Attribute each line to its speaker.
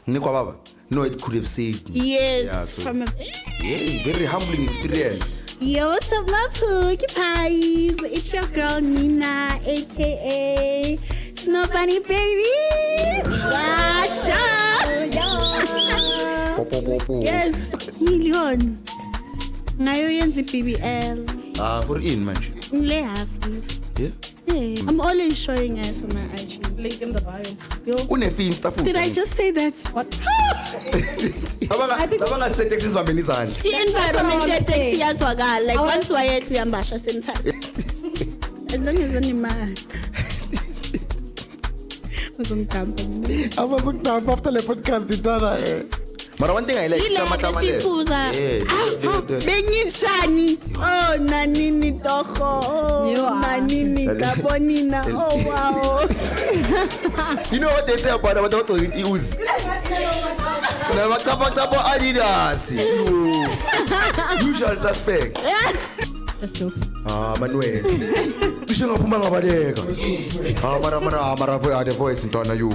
Speaker 1: Nikwa baba? No, it could have saved me.
Speaker 2: Yes,
Speaker 1: Yeah, so-
Speaker 2: from a...
Speaker 1: Yeah, very humbling experience.
Speaker 2: Yo, what's up, my pookie pies? It's your girl Nina, aka Snow Bunny Baby. Washa. Yes, million. Ngayon yan si PBL.
Speaker 1: For in man.
Speaker 2: Ngile half.
Speaker 1: Yeah.
Speaker 2: Hey, I'm always showing us on my IG.
Speaker 3: Link in the bio.
Speaker 2: Yo,
Speaker 1: Une-Finsta futhi.
Speaker 2: did I just say that? What?
Speaker 1: Abanga setex izibambeni izandla.
Speaker 2: I-environment ye-taxi iyazwakala. Like once wayehla uyambasha semthatha. As long as unemali. Uzongigamba mina.
Speaker 1: Abazokudamba after le podcast itana Mara one thing I like
Speaker 2: Yilapho siphuza.
Speaker 1: Yeah.
Speaker 2: Bengishani. Oh, nanini toho. Oh, nanini kabonina. Oh, wow.
Speaker 1: You know what they say about what it use? Never tapa Adidas. Usual suspect.
Speaker 3: Just jokes.
Speaker 1: Manuel. Bisho ngaphuma ngabaleka. Mara the voice ntwana you.